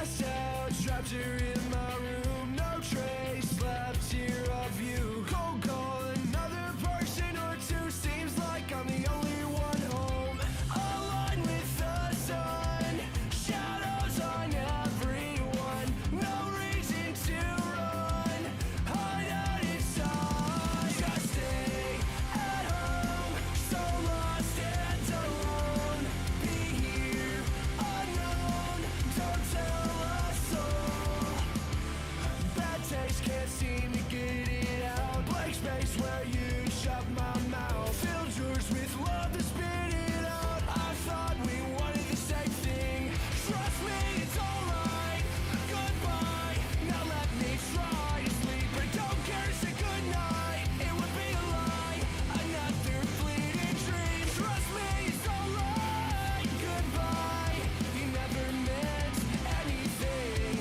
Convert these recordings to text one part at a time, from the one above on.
passed out, trapped here in my room. No trace left here of you. Cold call, another person or two. Seems like I'm the only one home. Aligned with the sun, shadows on everyone. No reason to run, hide out inside. Just stay at home, so lost and alone. Be here, unknown, don't tell a soul. Bad taste, can't seem to get it out. Blank space where you shut my mouth. Filled yours with love to spit it out. I thought we wanted the same thing. Trust me, it's alright. Goodbye, now let me try to sleep. But don't care to say goodnight. It would be a lie, another fleeting dream. Trust me, it's alright. Goodbye, you never meant anything.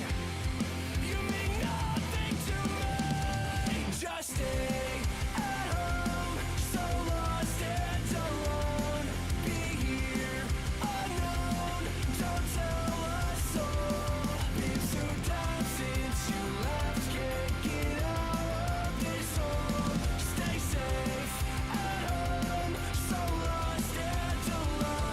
You mean nothing to me. Just stay at home, so lost and alone. Be here, unknown, don't tell a soul. Been so down since you left, can't get out of this hole. Stay safe at home, so lost and alone.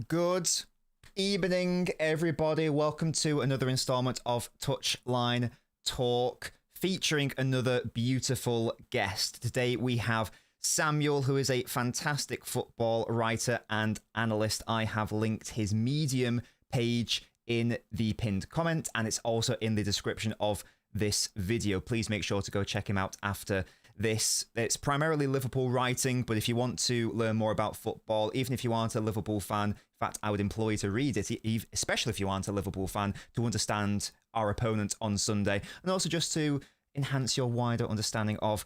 Good evening, everybody. Welcome to another installment of Touchline Talk, featuring another beautiful guest. Today we have Samuel, who is a fantastic football writer and analyst. I have linked his Medium page in the pinned comment, and it's also in the description of this video. Please make sure to go check him out after this. It's primarily Liverpool writing, but if you want to learn more about football, even if you aren't a Liverpool fan, in fact, I would implore you to read it, especially if you aren't a Liverpool fan, to understand our opponent on Sunday, and also just to enhance your wider understanding of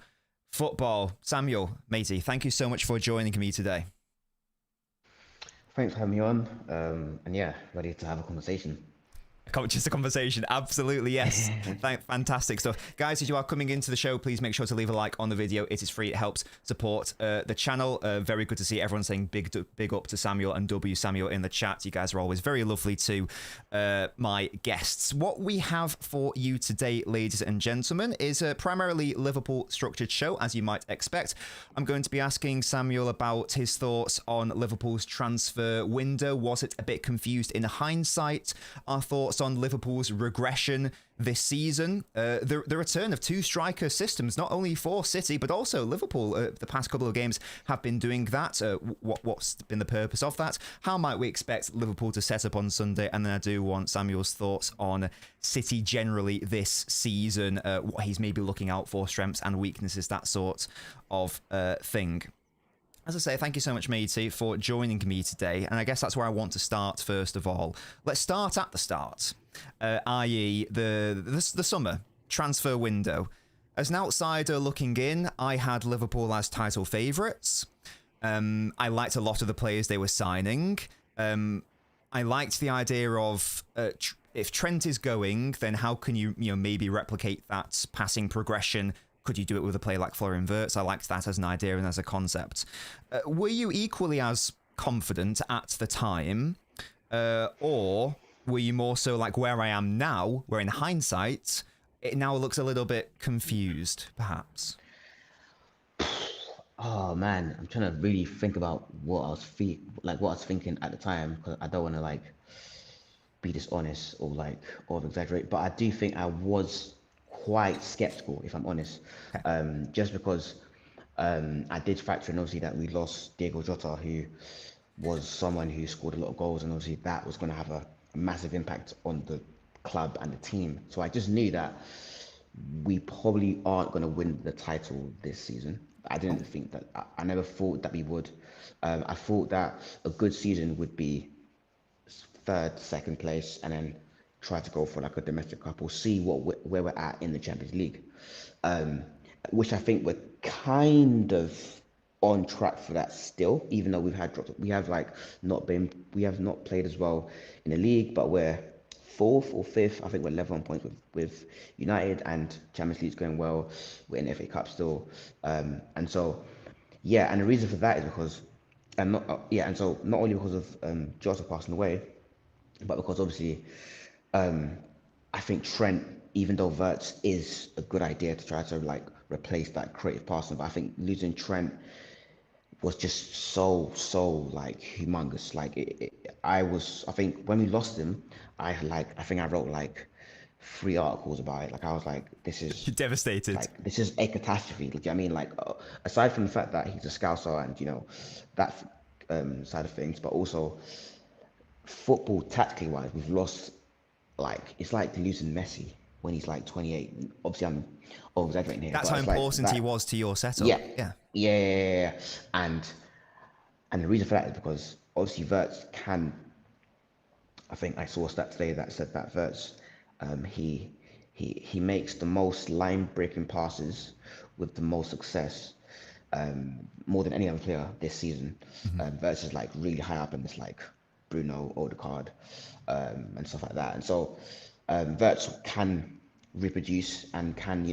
football. Samuel, matey, thank you so much for joining me today. Thanks for having me on. And yeah, ready to have a conversation. Just a conversation, absolutely, yes. Fantastic stuff. Guys, if you are coming into the show, please make sure to leave a like on the video. It is free, it helps support the channel. Very good to see everyone saying big up to Samuel and W Samuel in the chat. You guys are always very lovely to my guests. What we have for you today, ladies and gentlemen, is a primarily Liverpool structured show, as you might expect. I'm going to be asking Samuel about his thoughts on Liverpool's transfer window. Was it a bit confused in hindsight? Our thoughts on Liverpool's regression this season, the return of two striker systems, not only for City but also Liverpool. The past couple of games have been doing that. What's been the purpose of that? How might we expect Liverpool to set up on Sunday? And then I do want Samuel's thoughts on City generally this season, what he's maybe looking out for, strengths and weaknesses, that sort of thing. As I say, thank you so much, matey, for joining me today. And I guess that's where I want to start first of all. Let's start at the start, i.e. the summer transfer window. As an outsider looking in, I had Liverpool as title favourites. I liked a lot of the players they were signing. I liked the idea of if Trent is going, then how can you maybe replicate that passing progression? Could you do it with a player like Florian Wirtz? I liked that as an idea and as a concept. Were you equally as confident at the time? Or were you more so like where I am now, where in hindsight, it now looks a little bit confused, perhaps? Oh man, I'm trying to really think about what I was thinking at the time, because I don't want to be dishonest or exaggerate, but I do think I was quite skeptical, if I'm honest. Just because I did factor in obviously that we lost Diego Jota, who was someone who scored a lot of goals, and obviously that was going to have a massive impact on the club and the team. So I just knew that we probably aren't going to win the title this season. I didn't think that. I never thought that we would. I thought that a good season would be third, second place, and then try to go for a domestic cup or see where we're at in the Champions League, which I think we're kind of on track for that still, even though we have not played as well in the league, but we're fourth or fifth. I think we're level on points with United, and Champions League's going well. We're in FA Cup still, and so yeah. And the reason for that is because, and not and so not only because of Jota passing away, but because obviously, I think Trent, even though Verts is a good idea to try to like replace that creative passing, but I think losing Trent was just so like humongous. Like I think when we lost him, I think I wrote like 3 articles about it. Like I was like, You're devastated. this is a catastrophe. Like, do you know what I mean? Like aside from the fact that he's a scouser and that side of things, but also football tactically wise, we've lost. Like it's like losing Messi when he's like 28. Obviously, I'm over exaggerating here. That's but how it's like important that, he was to your setup. yeah, Yeah. yeah. And the reason for that is because obviously Verts can. I think I saw a stat today that said that Verts, he makes the most line breaking passes with the most success, more than any other player this season. Verts is like really high up in this like Bruno, Odegaard, and stuff like that. And so Verts can reproduce and can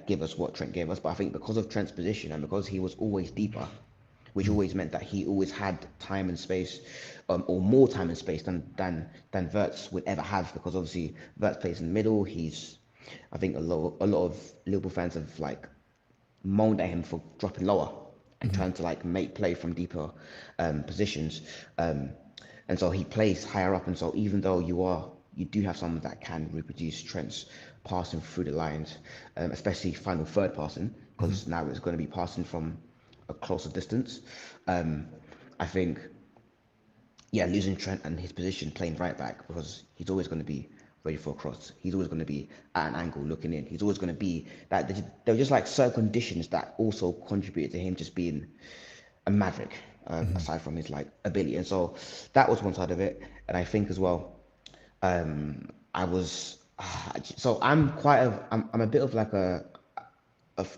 give us what Trent gave us. But I think because of Trent's position and because he was always deeper, which always meant that he always had time and space, or more time and space than Verts would ever have, because obviously Verts plays in the middle. I think a lot of Liverpool fans have like moaned at him for dropping lower and trying to like make play from deeper positions, and so he plays higher up. And so even though you do have someone that can reproduce Trent's passing through the lines, especially final third passing, because now it's going to be passing from a closer distance. I think, yeah, losing Trent and his position playing right back, because he's always going to be ready for a cross. He's always going to be at an angle looking in. He's always going to be that. There were just like certain conditions that also contributed to him just being a maverick, aside from his like ability. And so that was one side of it. And I think as well, I was so I'm I'm a bit of like a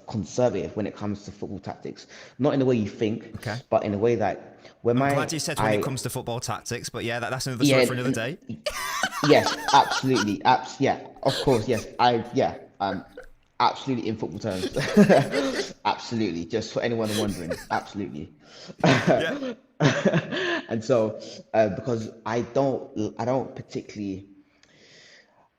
conservative when it comes to football tactics. Not in the way you think, Okay. but in a way that I'm glad you said when it comes to football tactics, but yeah, that's another story for another day. Yes, absolutely. Yeah, of course. Yes, absolutely in football terms. Absolutely. Just for anyone wondering, absolutely. Yeah. And so, because I don't particularly.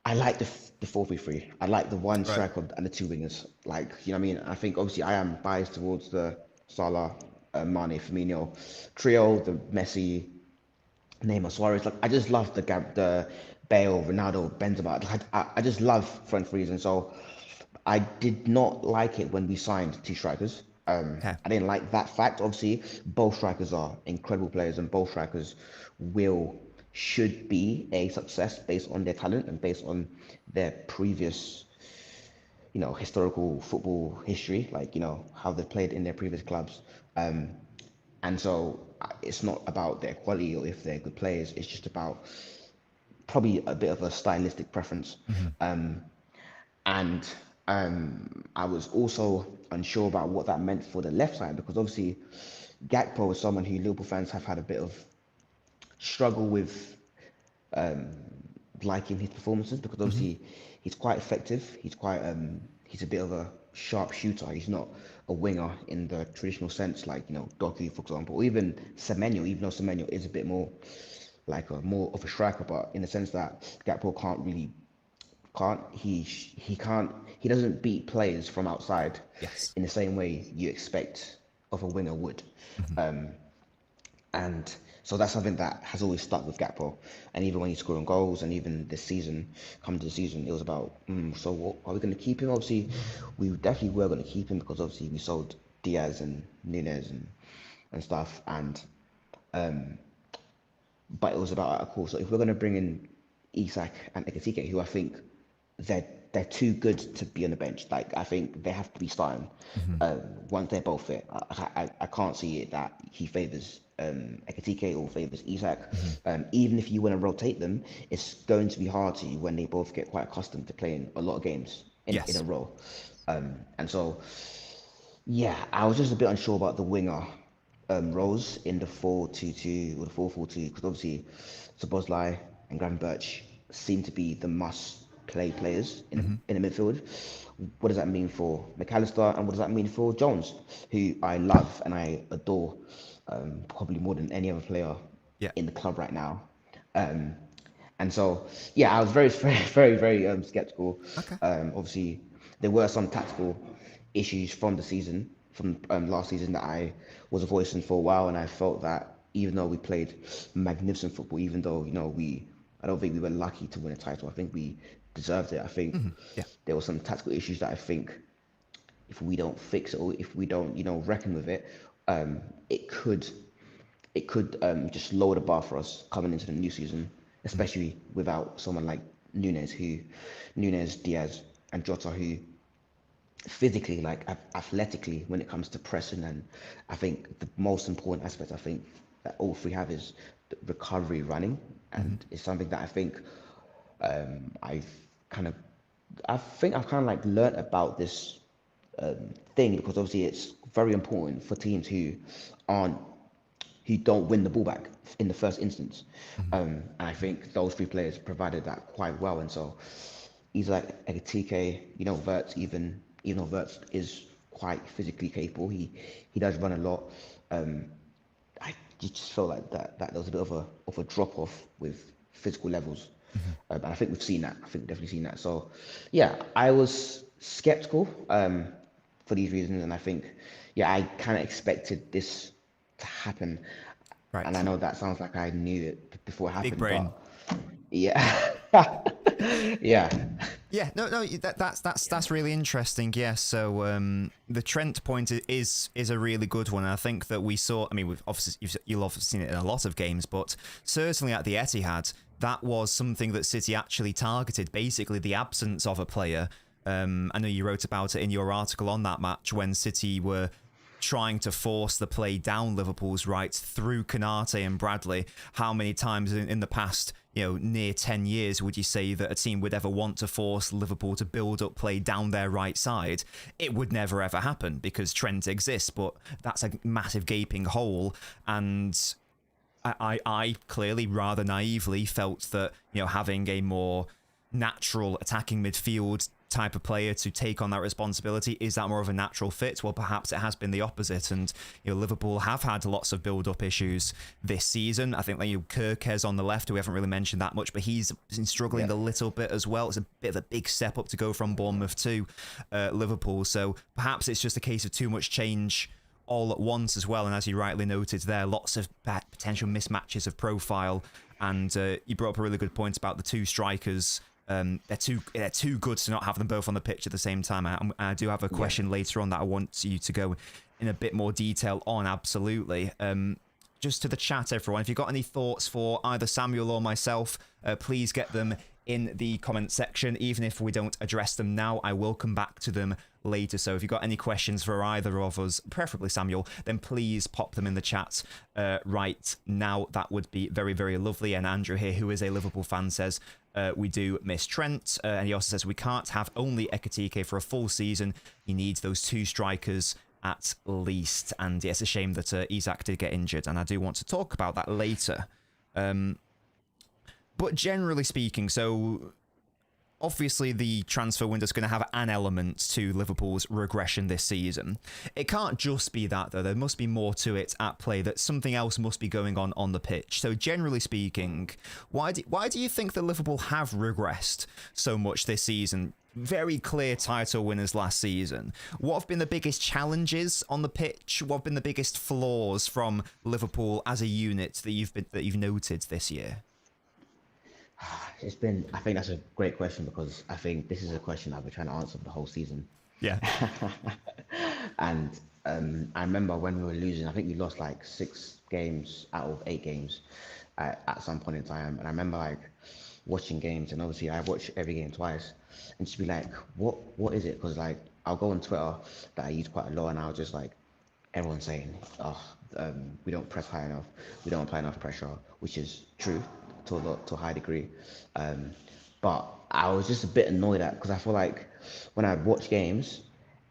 I like the 4-3-3. I like the one Right. striker and the two wingers. Like, you know what I mean? I think obviously I am biased towards the Salah, Mane, Firmino trio, the Messi, Neymar, Suarez. Like, I just love the Bale, Ronaldo, Benzema. Like, I just love front threes, and so I did not like it when we signed two strikers. Okay. I didn't like that fact. Obviously, both strikers are incredible players, and both strikers should be a success based on their talent and based on their previous, historical football history, like how they've played in their previous clubs. And so it's not about their quality or if they're good players. It's just about probably a bit of a stylistic preference. And I was also unsure about what that meant for the left side, because obviously Gakpo is someone who Liverpool fans have had a bit of struggle with liking his performances, because obviously he's quite effective. He's a bit of a sharp shooter. He's not a winger in the traditional sense, like Doku, for example, or even Semenyo. Even though Semenyo is a bit more like more of a striker, but in the sense that Gakpo he doesn't beat players from outside Yes. in the same way you expect of a winger would. And so that's something that has always stuck with Gakpo. And even when he's scoring goals, and even this season, coming to the season, it was about, so what, are we going to keep him? Obviously, we definitely were going to keep him, because obviously we sold Diaz and Nunez and stuff. And but it was about, cool, so if we're going to bring in Isak and Ekitike, who I think they're too good to be on the bench. Like, I think they have to be starting once they're both fit. I can't see it that he favours Ekitike or favours Isak. Even if you want to rotate them, it's going to be hard to you when they both get quite accustomed to playing a lot of games in a row. And so, yeah, I was just a bit unsure about the winger roles in the 4-2-2 or the 4-4-2, because obviously Szoboszlai and Graham Birch seem to be the must-play players in the midfield. What does that mean for McAllister, and what does that mean for Jones, who I love and I adore, probably more than any other player Yeah. in the club right now. And so, yeah, I was very, very skeptical. Okay. Obviously, there were some tactical issues from the season, from last season, that I was voicing for a while, and I felt that even though we played magnificent football, even though I don't think we were lucky to win a title. I think we deserved it. I think Yeah. there were some tactical issues that I think if we don't fix it, or if we don't, reckon with it, it could just lower the bar for us coming into the new season, especially without someone like Nunez, Diaz, and Jota, who physically, like athletically, when it comes to pressing, and I think the most important aspect I think that all three have is the recovery running, and it's something that I think I've kind of like learnt about this thing, because obviously it's very important for teams who don't win the ball back in the first instance. And I think those three players provided that quite well. And so he's like Ekitike, Verts, even though Verts is quite physically capable, he does run a lot. I just felt like that there was a bit of a drop off with physical levels. And I think we've seen that. I think we've definitely seen that. So yeah, I was skeptical for these reasons, and I think, yeah, I kind of expected this to happen. Right. And I know that sounds like I knew it before it happened. Big brain. But yeah. Yeah. Yeah, no, that's really interesting. Yeah, so the Trent point is a really good one. And I think that we saw. I mean, you'll obviously seen it in a lot of games, but certainly at the Etihad, that was something that City actually targeted. Basically, the absence of a player. I know you wrote about it in your article on that match when City were trying to force the play down Liverpool's right through Konate and Bradley. How many times in the past, near 10 years, would you say that a team would ever want to force Liverpool to build up play down their right side? It would never ever happen because Trent exists, but that's a massive gaping hole. And I clearly rather naively felt that, having a more natural attacking midfield type of player to take on that responsibility, is that more of a natural fit? Well, perhaps it has been the opposite, and Liverpool have had lots of build-up issues this season. I think Kirkes on the left, who we haven't really mentioned that much, but he's been struggling a little bit as well. It's a bit of a big step up to go from Bournemouth to Liverpool, so perhaps it's just a case of too much change all at once as well. And as you rightly noted there, lots of potential mismatches of profile, and you brought up a really good point about the two strikers. They're too good to not have them both on the pitch at the same time. I do have a question later on that I want you to go in a bit more detail on, absolutely. Just to the chat, everyone, if you've got any thoughts for either Samuel or myself, please get them in the comment section. Even if we don't address them now, I will come back to them later. So if you've got any questions for either of us, preferably Samuel, then please pop them in the chat right now. That would be very, very lovely. And Andrew here, who is a Liverpool fan, says, we do miss Trent. And he also says, we can't have only Ekitike for a full season. He needs those two strikers at least. And yeah, it's a shame that Isak did get injured. And I do want to talk about that later. But generally speaking, so obviously the transfer window is going to have an element to Liverpool's regression this season. It can't just be that, though. There must be more to it at play, that something else must be going on the pitch. So generally speaking, why do you think that Liverpool have regressed so much this season? Very clear title winners last season. What have been the biggest challenges on the pitch? What have been the biggest flaws from Liverpool as a unit that you've noted this year? I think that's a great question, because I think this is a question I've been trying to answer for the whole season. Yeah. And I remember when we were losing, I think we lost like 6 games out of 8 games at some point in time. And I remember like watching games, and obviously I watch every game twice, and just be like, what is it? Because like I'll go on Twitter that I use quite a lot, and I'll just like, everyone's saying, we don't press high enough, we don't apply enough pressure, which is true to a high degree. But I was just a bit annoyed at, because I feel like when I'd watch games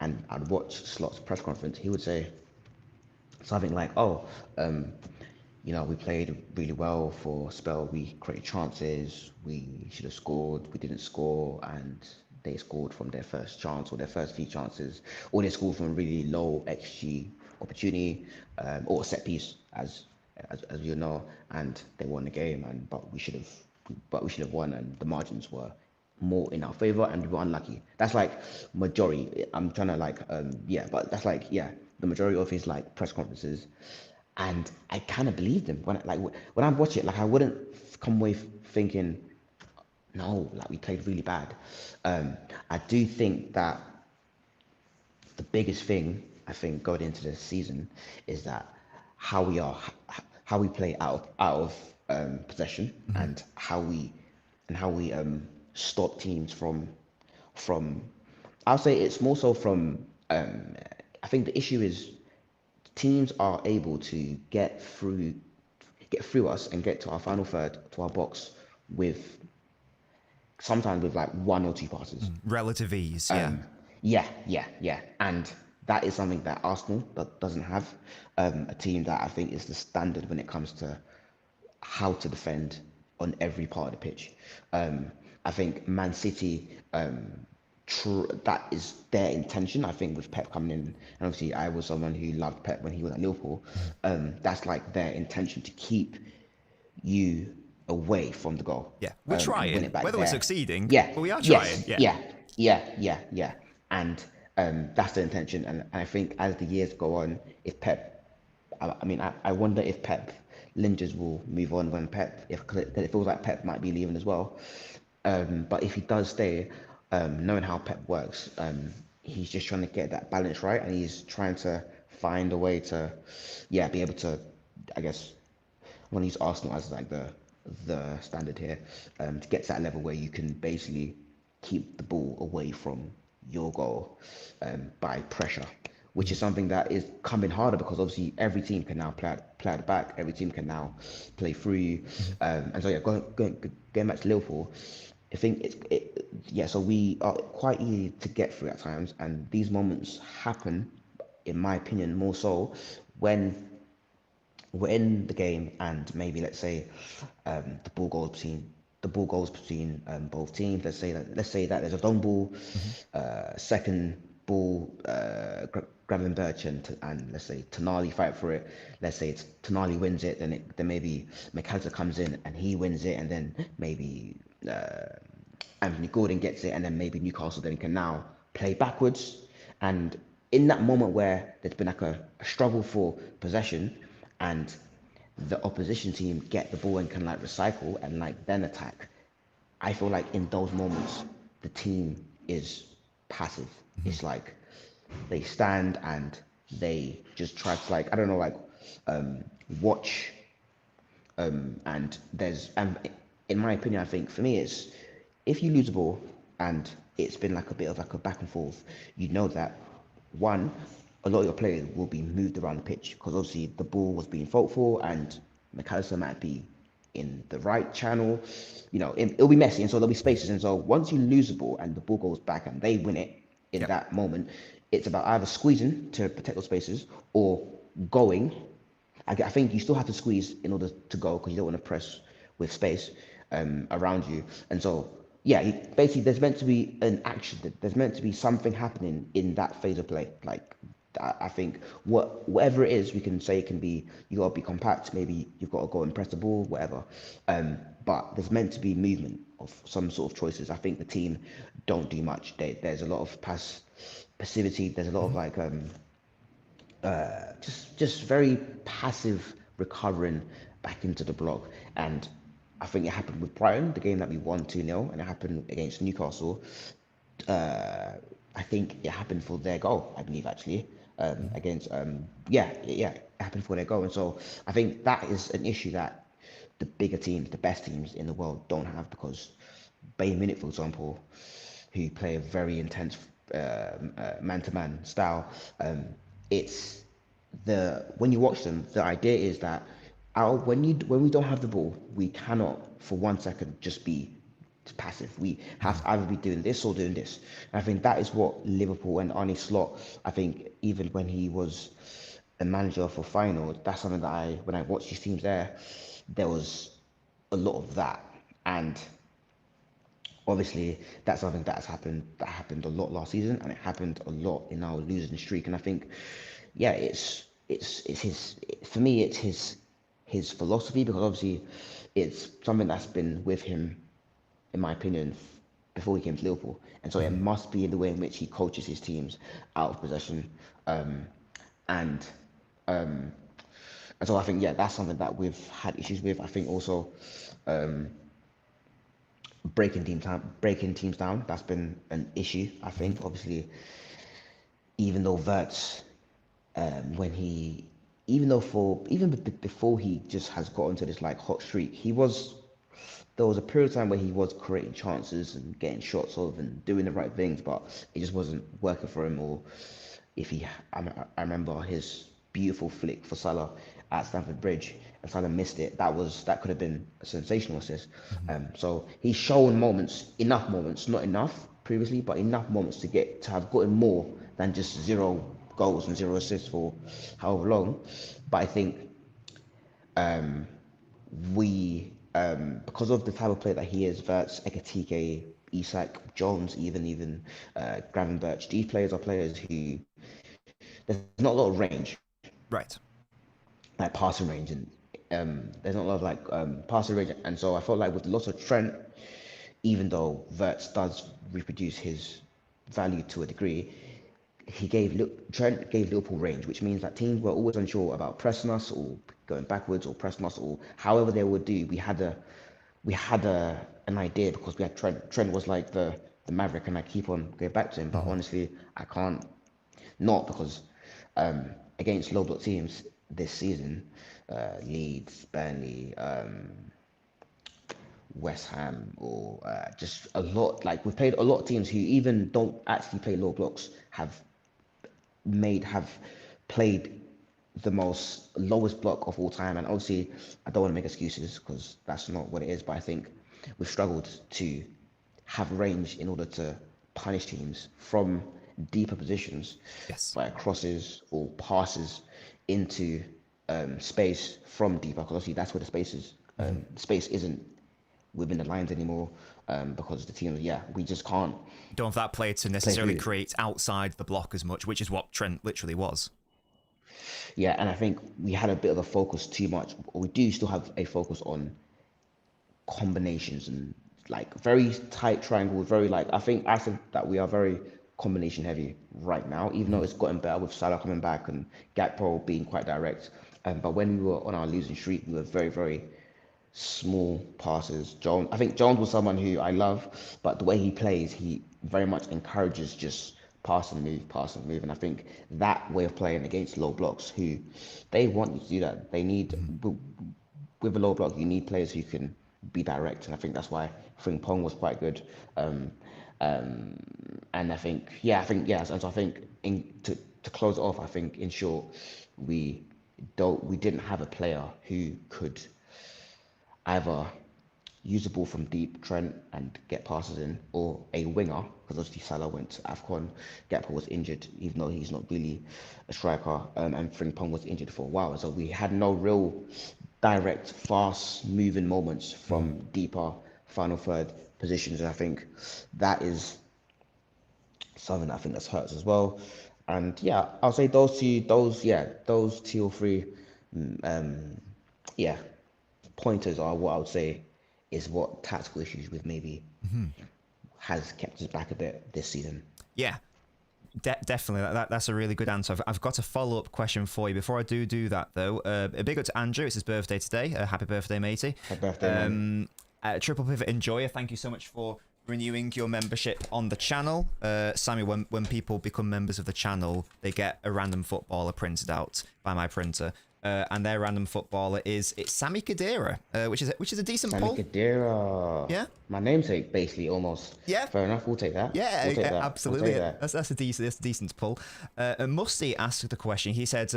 and I'd watch Slot's press conference, he would say something like, we played really well for a spell. We created chances. We should have scored. We didn't score, and they scored from their first chance or their first few chances, or they scored from a really low XG opportunity, or a set piece, as you know, and they won the game. But we should have won, and the margins were more in our favor, and we were unlucky. That's like majority. I'm trying to but that's like the majority of his like press conferences, and I kind of believed him when I watch it. Like I wouldn't come away thinking, no, like we played really bad. I do think that the biggest thing I think going into this season is that how we are, how we play out of possession, and how we stop teams from. I'll say it's more so from. I think the issue is teams are able to get through us and get to our final third, to our box, with sometimes with like one or two passes. Relative ease, Yeah. And that is something that Arsenal doesn't have. A team that I think is the standard when it comes to how to defend on every part of the pitch. I think Man City, that is their intention. I think with Pep coming in, and obviously I was someone who loved Pep when he was at Liverpool. That's like their intention to keep you away from the goal. Yeah, we're trying. Win it back Whether there. we're succeeding, Yeah, but we are trying. yeah. And that's the intention. And I think as the years go on, if Pep, I wonder if Pep Lingers will move on when it feels like Pep might be leaving as well. But if he does stay, knowing how Pep works, he's just trying to get that balance right, and he's trying to find a way to, be able to, I guess, want to use Arsenal as like the standard here, to get to that level where you can basically keep the ball away from your goal by pressure, which is something that is coming harder because obviously every team can now play at the back, every team can now play through you, and so going back to Liverpool, I think so we are quite easy to get through at times, and these moments happen, in my opinion, more so when we're in the game and maybe let's say the ball goes between both teams. Let's say that there's a long ball, second ball, Gravenberch and let's say Tonali fight for it. Let's say Tonali wins it, then maybe McAllister comes in and he wins it, and then maybe Anthony Gordon gets it, and then maybe Newcastle then can now play backwards. And in that moment where there's been like a struggle for possession, and the opposition team get the ball and can like recycle and like then attack, I feel like in those moments the team is passive. It's like they stand and they just try to like, I don't know, like watch, and in my opinion, I think for me it's, if you lose the ball and it's been like a bit of like a back and forth, you know that one, a lot of your players will be moved around the pitch because obviously the ball was being fought for, and McAllister might be in the right channel. It'll be messy, and so there'll be spaces. And so once you lose the ball and the ball goes back and they win it in that moment, it's about either squeezing to protect those spaces or going. I think you still have to squeeze in order to go because you don't want to press with space around you. And so basically there's meant to be an action. There's meant to be something happening in that phase of play. Like I think whatever it is, we can say it can be, you got to be compact, maybe you've got to go and press the ball, whatever. But there's meant to be movement of some sort of choices. I think the team don't do much. There's a lot of passivity. There's a lot of like just very passive recovering back into the block. And I think it happened with Brighton, the game that we won 2-0, and it happened against Newcastle. I think it happened for their goal, I believe, actually, against, it happened for their goal. And so I think that is an issue that the bigger teams, the best teams in the world don't have, because Bayern Munich, for example, who play a very intense man-to-man style, when you watch them, the idea is that when we don't have the ball, we cannot for 1 second just be passive. We have to either be doing this or doing this. And I think that is what Liverpool and Arne Slot, I think even when he was a manager for final, that's something that when I watched these teams there was a lot of that. And obviously that's something that happened a lot last season, and it happened a lot in our losing streak. And I think, yeah, it's his, for me, it's his philosophy, because obviously it's something that's been with him, in my opinion, before he came to Liverpool. And so it must be in the way in which he coaches his teams out of possession. And um, and so I think, yeah, that's something that we've had issues with. I think also breaking teams down. That's been an issue. I think, obviously, even though Verts, when he, even though for even before he just has got into this like hot streak, there was a period of time where he was creating chances and getting shots off and doing the right things, but it just wasn't working for him. Or if he, I remember his beautiful flick for Salah at Stamford Bridge, and Salah missed it. That could have been a sensational assist. So he's shown enough moments, not enough previously, but enough moments to have gotten more than just 0 goals and 0 assists for however long. But I think because of the type of player that he is, Verts, Ekatike, Isak, Jones, even Gravenberch, these players are players who there's not a lot of range, Right. like passing range, and there's not a lot of like passing range, and so I felt like with the loss of Trent, even though Verts does reproduce his value to a degree, Trent gave Liverpool range, which means that teams were always unsure about pressing us or going backwards or pressing us, or however they would do. We had an idea, because we had Trent. Trent was like the maverick, and I keep on going back to him. But honestly, I can't not, because against low block teams this season, Leeds, Burnley, West Ham, or just a lot. Like, we've played a lot of teams who even don't actually play low blocks have played the most lowest block of all time. And obviously, I don't want to make excuses, because that's not what it is. But I think we've struggled to have range in order to punish teams from deeper positions, Yes. via crosses or passes into space from deeper. Because obviously that's where the space is. Space isn't within the lines anymore, because the team, we just can't. Don't have that player to necessarily through. create outside the block as much, which is what Trent literally was. Yeah, and I think we had a bit of a focus too much. We do still have a focus on combinations and like very tight triangles. Very, like, I said that we are very combination heavy right now, even though it's gotten better with Salah coming back and Gakpo being quite direct. But when we were on our losing streak, we were very, very small passes. I think Jones was someone who I love, but the way he plays, he very much encourages just pass and move. And I think that way of playing against low blocks, who they want you to do that. They need, with a low block, you need players who can be direct. And I think that's why Frimpong was quite good. And I think, and so I think to close it off, I think, in short, we didn't have a player who could either use the ball from deep, Trent, and get passes in, or a winger, because obviously Salah went to AFCON, Gakpo was injured, even though he's not really a striker, and Frimpong was injured for a while. So we had no real direct, fast moving moments from deeper final third positions. And I think that is something I think that's hurt us as well. And yeah, I'll say those two or three, pointers are what I would say is what tactical issues with maybe has kept us back a bit this season. Yeah, definitely. That's a really good answer. I've got a follow-up question for you. Before I do that, though, a big up to Andrew. It's his birthday today. Happy birthday, matey. Happy birthday, man. Triple Pivot Enjoyer, thank you so much for renewing your membership on the channel. Sammy, when people become members of the channel, they get a random footballer printed out by my printer. And their random footballer it's Sami Khedira, which is a decent pull. Sami Khedira. Yeah. My namesake, basically, almost. Yeah. Fair enough. We'll take that. Yeah, we'll take that. absolutely. We'll take that. That's a decent pull. Musty asked the question. He said,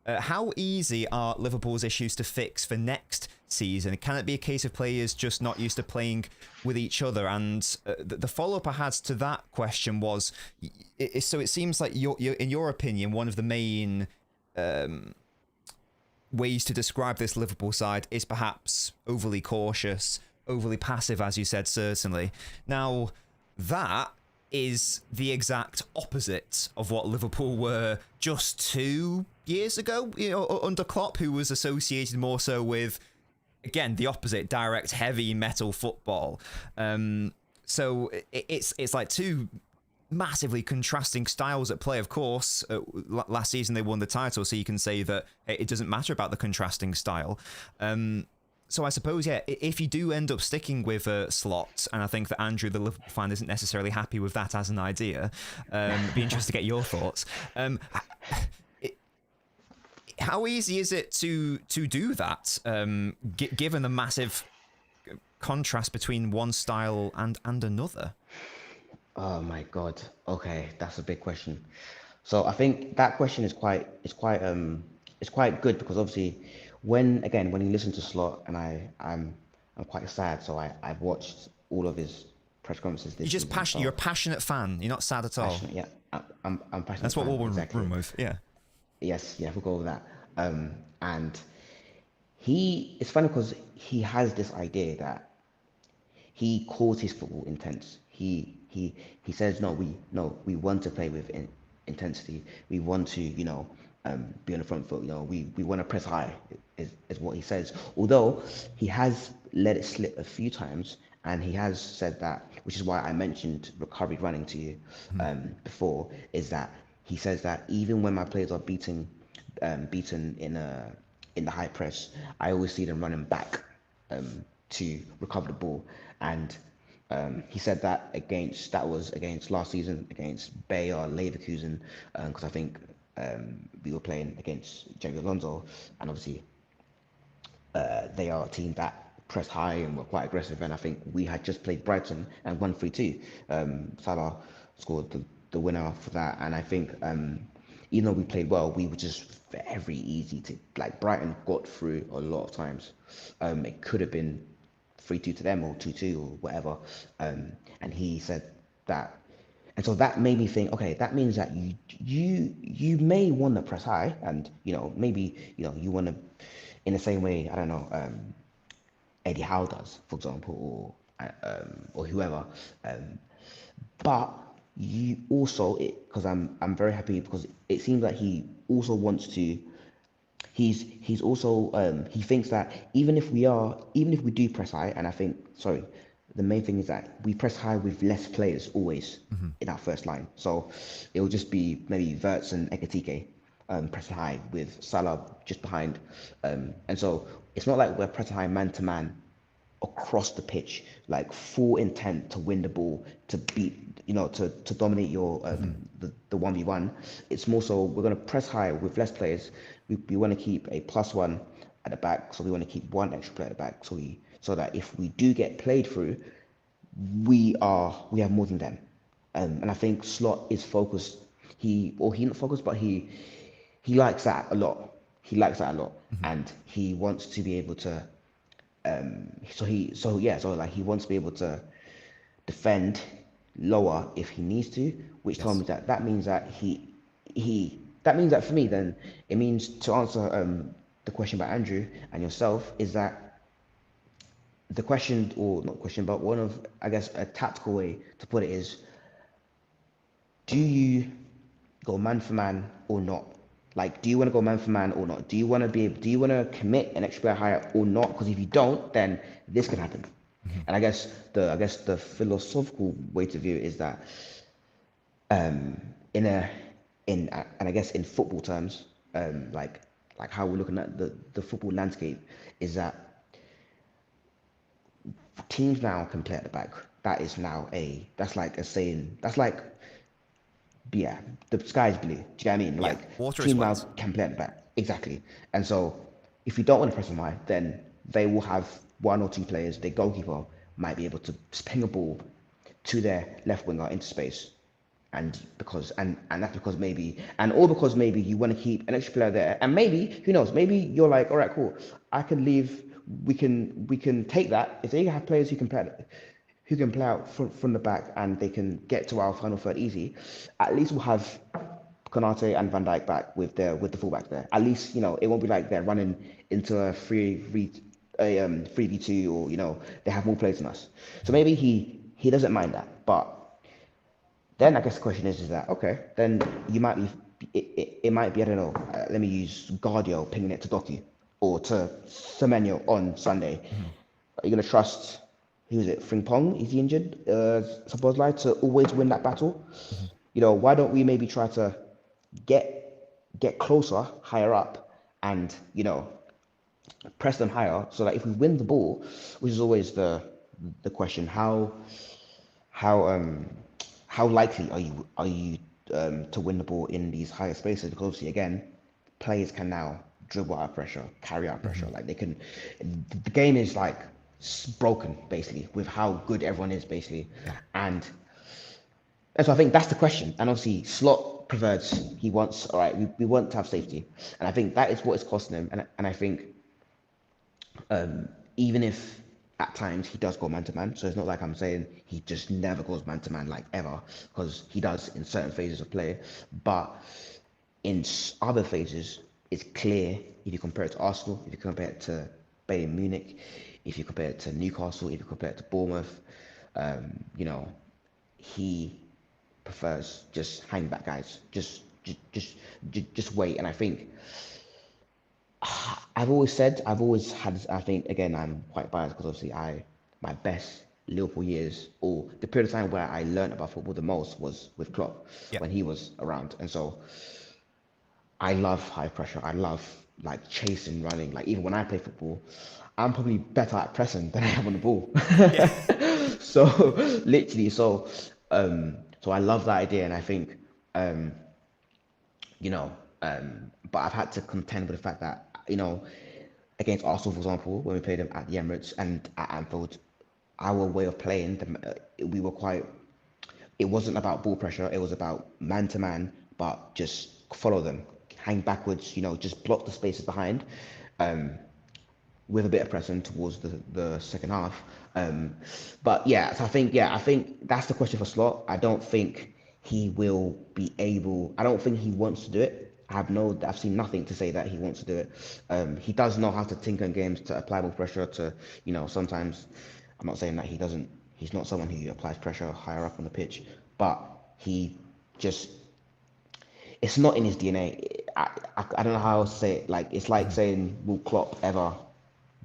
"How easy are Liverpool's issues to fix for next season? Can it be a case of players just not used to playing with each other?" And the follow-up I had to that question was, so it seems like in your opinion, one of the main ways to describe this Liverpool side is perhaps overly cautious, overly passive, as you said, certainly. Now, that is the exact opposite of what Liverpool were just 2 years ago, under Klopp, who was associated more so with, again, the opposite, direct, heavy metal football. So it's like two massively contrasting styles at play. Of course, last season they won the title, so you can say that it doesn't matter about the contrasting style. So I suppose, yeah, if you do end up sticking with Slot, and I think that Andrew, the Liverpool fan, isn't necessarily happy with that as an idea, it'd be interesting to get your thoughts. How easy is it to do that, given the massive contrast between one style and another? Oh my God. Okay, that's a big question. So I think that question is quite good because obviously when you listen to Slot, and I'm quite sad, so I've watched all of his press conferences this You're just season. passionate. You're a passionate fan. You're not sad at all. Passionate, yeah. I'm passionate. That's what fan, we'll exactly. run with. Yeah. Yes, yeah, we'll go over that. And it's funny because he has this idea that he calls his football intense. He says no, we want to play with intensity. We want to be on the front foot. We want to press high. Is what he says. Although he has let it slip a few times, and he has said that, which is why I mentioned recovery running to you before. Is that he says that even when my players are beaten in the high press, I always see them running back to recover the ball. And he said that was against last season against Bayer Leverkusen, because I think we were playing against Javi Alonso, and obviously they are a team that press high and were quite aggressive. And I think we had just played Brighton and won 3-2. Salah scored the winner for that, and I think even though we played well, we were just very easy to, like, Brighton got through a lot of times. It could have been 3-2 to them or 2-2 or whatever. And he said that, and so that made me think, okay, that means that you may want to press high, and maybe you want to, in the same way, I don't know, Eddie Howe does, for example, or whoever. But you also, because I'm very happy because it seems like he also wants to. He's also he thinks that even if we do press high, and I think, sorry, the main thing is that we press high with less players always in our first line. So it will just be maybe Verts and Ekatike pressing high with Salah just behind, and so it's not like we're pressing high man to man across the pitch, like full intent to win the ball, to beat, to dominate your the 1v1. It's more so we're going to press high with less players. We want to keep a +1 at the back, so we want to keep one extra player at the back, so that if we do get played through, we have more than them. And I think Slot is focused. He's not focused, but he likes that a lot. He likes that a lot, and he wants to be able to. So he wants to be able to defend lower if he needs to, which tells me that means that that means that for me, then it means, to answer the question by Andrew and yourself, is that the question, or not question, but one of, I guess, a tactical way to put it is, do you go man for man or not? Like, do you want to go man for man or not? Do you want to commit an extra player higher or not? Because if you don't, then this can happen. And I guess the philosophical way to view it is that, and I guess in football terms, like how we're looking at the football landscape, is that teams now can play at the back. That's like a saying. That's like, yeah, the sky's blue. Do you get what I mean? Like, water is team now wet. can play at the back. Exactly. And so if you don't want to press them high, then they will have one or two players. Their goalkeeper might be able to ping a ball to their left winger into space. And that's because maybe you want to keep an extra player there. And maybe, who knows, maybe you're like, all right, cool, I can leave, we can take that. If they have players who can play out from the back, and they can get to our final third easy, at least we'll have Konate and Van Dijk back with the fullbacks there. At least it won't be like they're running into a 3v2, or they have more players than us. So maybe he doesn't mind that. But then I guess the question is that okay? Then you might be it might be, I don't know. Let me use Guardiola pinging it to Doku or to Semenyo on Sunday. Are you gonna trust? Who is it? Frimpong? Is he injured? Supposedly to always win that battle. Why don't we maybe try to get closer, higher up, and press them higher, so that if we win the ball, which is always the question, how likely are you to win the ball in these higher spaces? Because obviously, again, players can now dribble out of pressure, carry out pressure. Like they can, the game is like broken basically with how good everyone is basically, and so I think that's the question. And obviously, Slot prefers, he wants, all right, we want to have safety. And I think that is what is costing him. And I think even if at times he does go man to man, so it's not like I'm saying he just never goes man to man like ever, because he does in certain phases of play. But in other phases, it's clear if you compare it to Arsenal, if you compare it to Bayern Munich, if you compare it to Newcastle, if you compare it to Bournemouth, he prefers just hang back guys, just wait. And I think I've always had, I think, again, I'm quite biased because obviously my best Liverpool years, or the period of time where I learned about football the most, was with Klopp when he was around. And so I love high pressure. I love like chasing, running. Like even when I play football, I'm probably better at pressing than I am on the ball. So literally, so I love that idea, and I think, but I've had to contend with the fact that, against Arsenal, for example, when we played them at the Emirates and at Anfield, our way of playing, we were quite, it wasn't about ball pressure, it was about man to man, but just follow them, hang backwards, just block the spaces behind, with a bit of pressing towards the second half. But yeah, so I think that's the question for Slot. I don't think he will be able, I don't think he wants to do it. I've seen nothing to say that he wants to do it. He does know how to tinker in games, to apply more pressure, to, sometimes, I'm not saying that he's not someone who applies pressure higher up on the pitch, but he just, it's not in his DNA. I don't know how else to say it. Like, it's like saying, will Klopp ever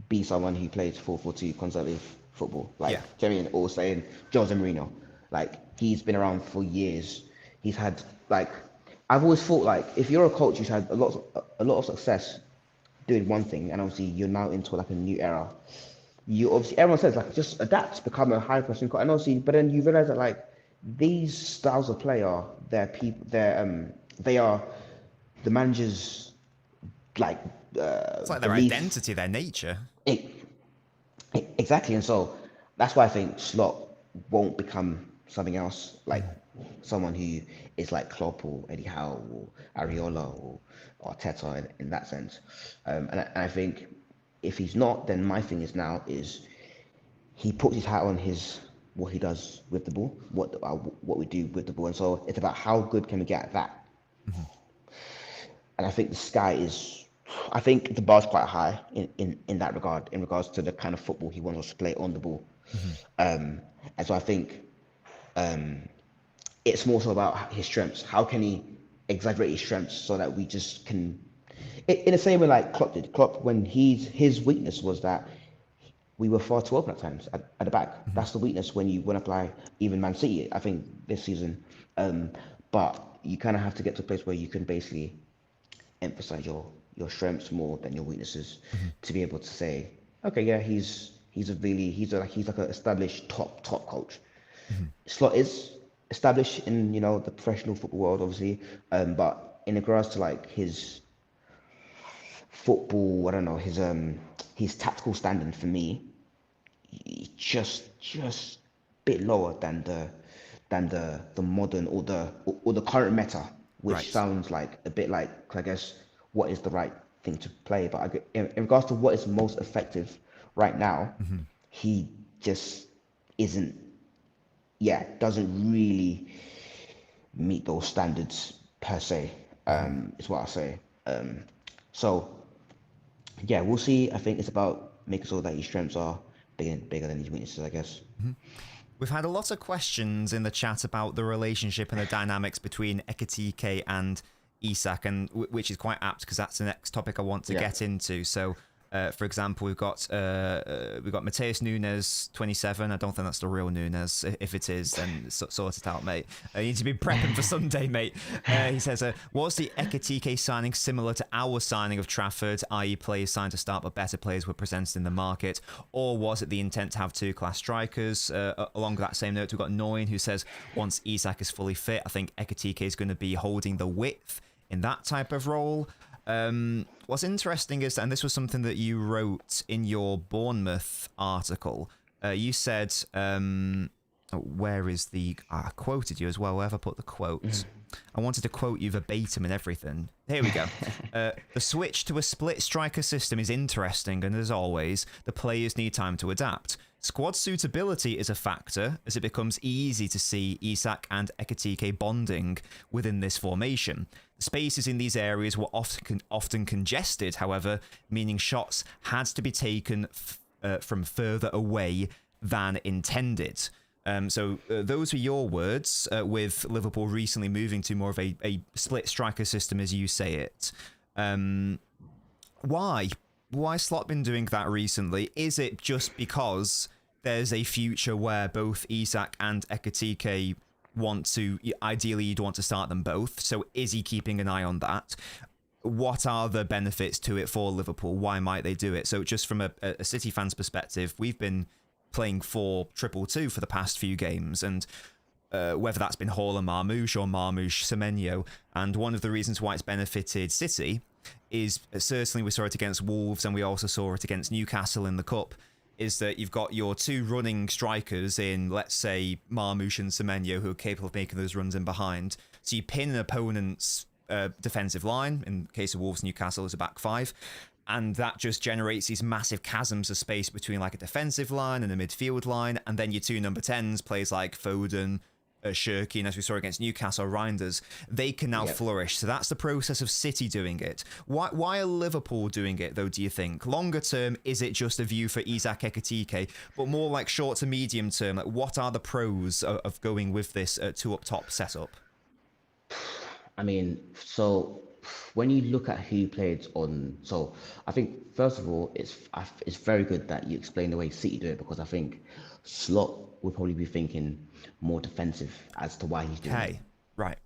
be someone who plays 4-4-2 conservative football? Like, do you know what I mean? Or saying Jose Mourinho. Like, he's been around for years. He's had, like, I've always thought, like, if you're a coach who's had a lot of success doing one thing, and obviously you're now into like a new era, you obviously, everyone says like just adapt, become a high pressing coach, and obviously, but then you realize that like these styles of play are they are the manager's like It's like their belief. identity, their nature. Exactly, and so that's why I think Slot won't become something else, like someone who is like Klopp or Eddie Howe or Areola or Arteta in that sense. And I think if he's not, then my thing is he puts his hat on what he does with the ball, what we do with the ball, and so it's about how good can we get at that. And I think I think the bar's quite high in that regard, in regards to the kind of football he wants us to play on the ball. And so I think it's more so about his strengths. How can he exaggerate his strengths so that we just can, in the same way like Klopp did. Klopp, when his weakness was that we were far too open at times at the back. That's the weakness when you want to play even Man City, I think, this season. But you kind of have to get to a place where you can basically emphasize your strengths more than your weaknesses, to be able to say, okay, yeah, he's like an established top coach. Slot is established in the professional football world, obviously, but in regards to like his football, I don't know, his tactical standing, for me, just a bit lower than the modern or the current meta, which sounds like a bit like, I guess, what is the right thing to play. But in regards to what is most effective right now, he just doesn't really meet those standards per se. Is what I say. So yeah, we'll see. I think it's about making sure that his strengths are bigger than his weaknesses, I guess. We've had a lot of questions in the chat about the relationship and the dynamics between Ekatike and Isak, and which is quite apt because that's the next topic I want to get into. So, for example, we've got Mateus Nunes, 27. I don't think that's the real Nunes. If it is, then sort it out, mate. You need to be prepping for Sunday, mate. He says, was the Ekatike signing similar to our signing of Trafford, i.e. players signed to start but better players were presented in the market, or was it the intent to have two-class strikers? Along that same note, we've got Noin, who says, once Isak is fully fit, I think Ekatike is going to be holding the width in that type of role. What's interesting is, and this was something that you wrote in your Bournemouth article, you said, where is the, I quoted you as well, where have I put the quote? I wanted to quote you verbatim and everything. Here we go. The switch to a split striker system is interesting, and as always, the players need time to adapt. Squad suitability is a factor, as it becomes easy to see Isak and Ekatike bonding within this formation. Spaces in these areas were often congested, however, meaning shots had to be taken from further away than intended. So those were your words, with Liverpool recently moving to more of a split striker system, as you say it. Why? Why Slot been doing that recently? Is it just because there's a future where both Isak and Ekatike want to, ideally you'd want to start them both, so is he keeping an eye on that? What are the benefits to it for Liverpool? Why might they do it? So just from a City fan's perspective, we've been playing 4-2-2 for the past few games, and whether that's been Hall and Marmoush or Marmoush Semenyo, and one of the reasons why it's benefited City is, certainly we saw it against Wolves and we also saw it against Newcastle in the Cup, is that you've got your two running strikers in, let's say, Marmoush and Semenyo, who are capable of making those runs in behind. So you pin an opponent's defensive line, in the case of Wolves, Newcastle, as a back five, and that just generates these massive chasms of space between like a defensive line and a midfield line, and then your two number 10s, players like Foden, Shirky, and as we saw against Newcastle, Reinders, they can now flourish. So that's the process of City doing it. Why are Liverpool doing it, though, do you think? Longer term, is it just a view for Isak Ekatike? But more like short to medium term, like what are the pros of going with this two up top setup? I mean, so when you look at who played on, so I think first of all, it's very good that you explain the way City do it, because I think Slot would probably be thinking more defensive as to why he's doing it. Right.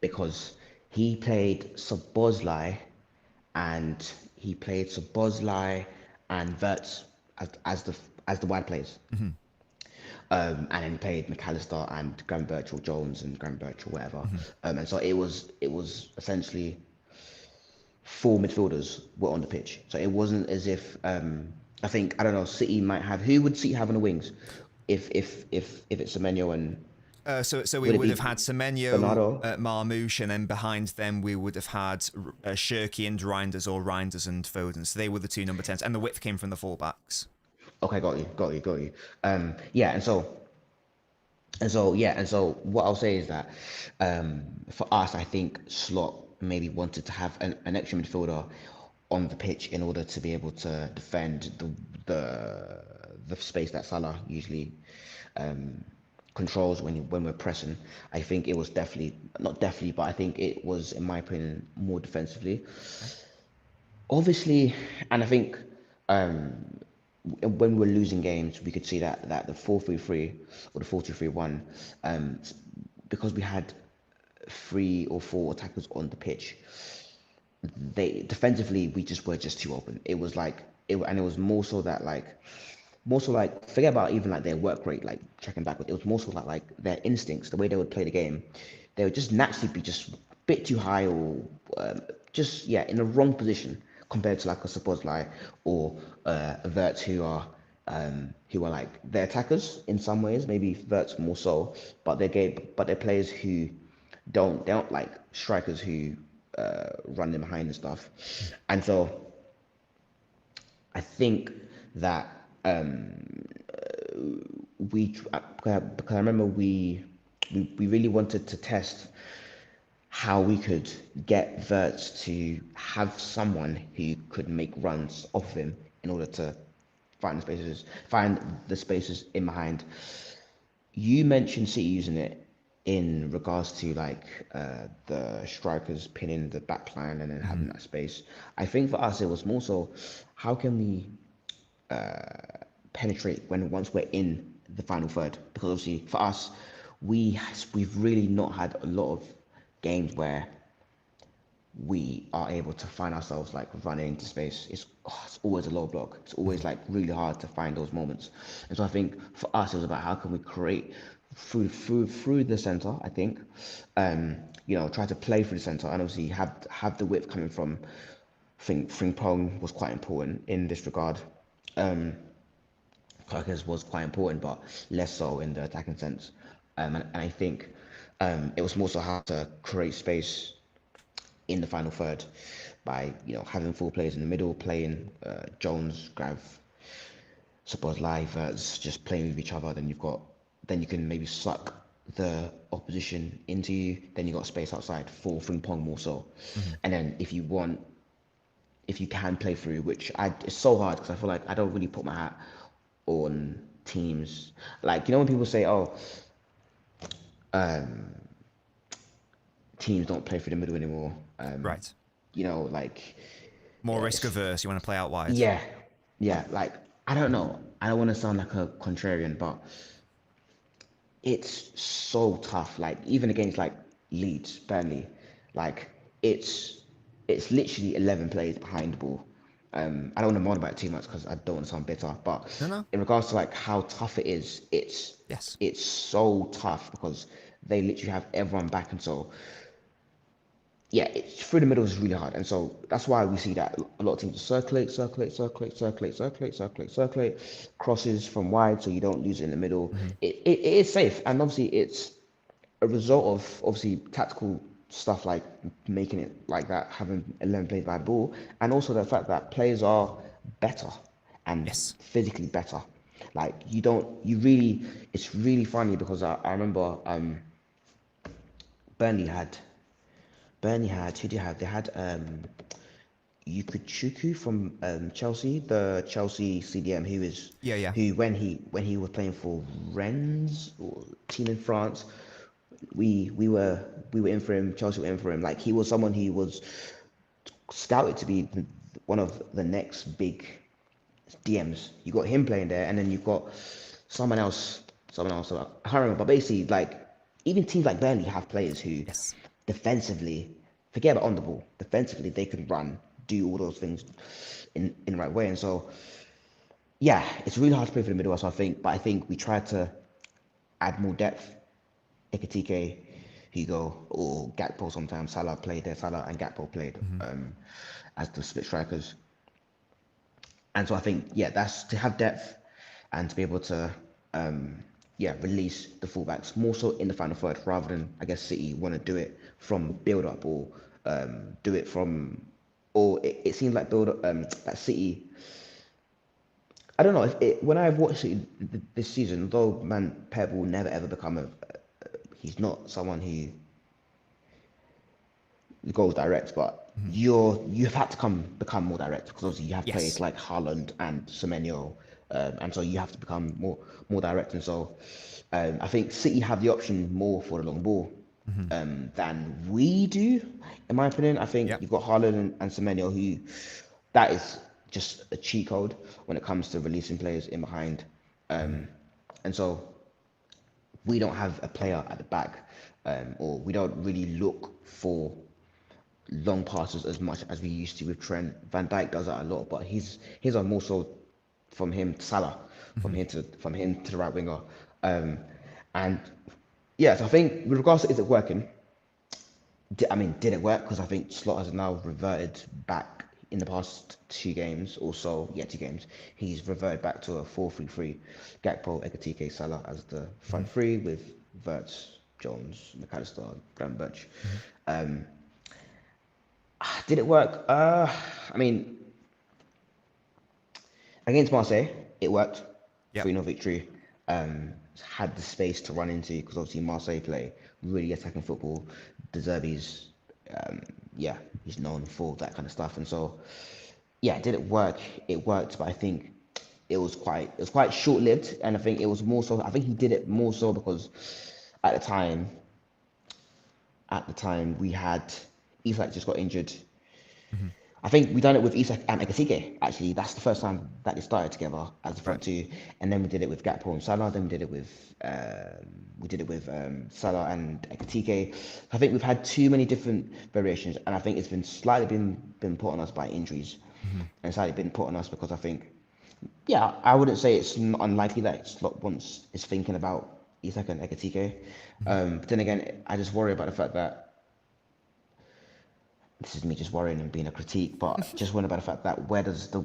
Because he played Szoboszlai and Wirtz as the wide players. And then he played McAllister and Graham Birchall Jones and Graham Birchall whatever. And so it was essentially four midfielders were on the pitch. So it wasn't as if I think, I don't know, City might have, who would City have in the wings if it's Semenyo and so we would have had Semenyo, Marmoush, and then behind them we would have had Shirky and Reinders, or Reinders and Foden. So they were the two number 10s, and the width came from the fullbacks. Okay, got you. And so what I'll say is that for us, I think Slot maybe wanted to have an extra midfielder on the pitch in order to be able to defend the space that Salah usually controls when we're pressing. I think it was but I think it was, in my opinion, more defensively. Obviously, and I think when we're losing games, we could see that the 4-3-3 or the 4-2-3-1, because we had 3 or 4 attackers on the pitch, they defensively we were just too open. It was more so forget about even like their work rate, like checking backward. It was more so like their instincts, the way they would play the game. They would just naturally be just a bit too high, or in the wrong position compared to like a Szoboszlai or a Wirtz, who are like their attackers in some ways, maybe Wirtz more so, but they're players who don't like strikers who run them behind and stuff. And so I think that because I remember we really wanted to test how we could get Verts to have someone who could make runs off him in order to find the spaces in behind. You mentioned City using it in regards to like the strikers pinning the back line and then having that space. I think for us it was more so how can we penetrate once we're in the final third, because obviously for us we've really not had a lot of games where we are able to find ourselves like running into space. It's always a low block. It's always like really hard to find those moments. And so I think for us it was about how can we create through the center. I think try to play through the center and obviously have the width coming from. I think Frimpong was quite important in this regard. Clarkers was quite important, but less so in the attacking sense. And I think it was more so how to create space in the final third by having full players in the middle, playing Jones, Grav, suppose live just playing with each other. Then you can maybe suck the opposition into you. Then you got space outside for Frimpong more so. And then if you can play through, which it's so hard because I feel like I don't really put my hat on teams. Like when people say, "Oh, teams don't play through the middle anymore." Right. Like More risk averse. You want to play out wide. yeah. Like I don't know. I don't want to sound like a contrarian, but it's so tough. Like even against like Leeds, Burnley, like it's literally 11 players behind the ball. I don't want to moan about it too much because I don't want to sound bitter, but No. in regards to like how tough it is, it's so tough because they literally have everyone back, and so it's through the middle is really hard, and so that's why we see that a lot of teams circulate, crosses from wide, so you don't lose it in the middle. It is safe, and obviously it's a result of obviously tactical stuff like making it like that, having 11 players by the ball, and also the fact that players are better and physically better. Like it's really funny because I remember Burnley had who do you have? They had Chuku from Chelsea, the Chelsea CDM, who when he was playing for Rennes or team in France, we were in for him. Chelsea were in for him. Like he was someone who was scouted to be one of the next big DMs. You got him playing there, and then you've got someone else. I can't remember, but basically, like even teams like Burnley have players who defensively, forget about on the ball. Defensively, they can run, do all those things in the right way, and so it's really hard to play for the middle. So I think we tried to add more depth. Ekitike, Hugo, or Gakpo sometimes. Salah played there. Salah and Gakpo played as the split strikers. And so I think, that's to have depth and to be able to, release the fullbacks more so in the final third rather than, I guess, City want to do it from build up or do it from, or it seems like that City. I don't know when I've watched City this season, though, man, Pep will never ever become he's not someone who goes direct, but you've had to become more direct because obviously you have players like Haaland and Semenyo, and so you have to become more direct. And so I think City have the option more for the long ball than we do, in my opinion. I think you've got Haaland and Semenyo, who that is just a cheat code when it comes to releasing players in behind, and so we don't have a player at the back, or we don't really look for long passes as much as we used to with Trent. Van Dijk does that a lot, but his are more so from him to Salah, from him to the right winger, and so I think with regards to is it working? Did it work? Because I think Slot has now reverted back in the past 2 games or so. 2 games. He's reverted back to a 4-3-3. Gakpo, Ekitike, Salah as the front three with Verts, Jones, McAllister, Graham Birch. Did it work? Against Marseille, it worked. 3-0 victory. had the space to run into, because obviously Marseille play really attacking football. De Zerbi's, yeah, he's known for that kind of stuff, and so yeah, did it work? It worked, but I think it was quite short lived, and I think it was more so. I think he did it more so because at the time, we had Isak just got injured. Mhm. I think we done it with Isak and Ekatike. Actually, that's the first time that they started together as the front two, and then we did it with Gakpo and Salah. Then we did it with Salah and Ekatike. I think we've had too many different variations, and I think it's been slightly been put on us by injuries, and slightly been put on us because I think, yeah, I wouldn't say it's not unlikely that Slot wants is thinking about Isak and Ekatike. But then again, I just worry about the fact that this is me just worrying and being a critique, but just worrying about the fact that where does the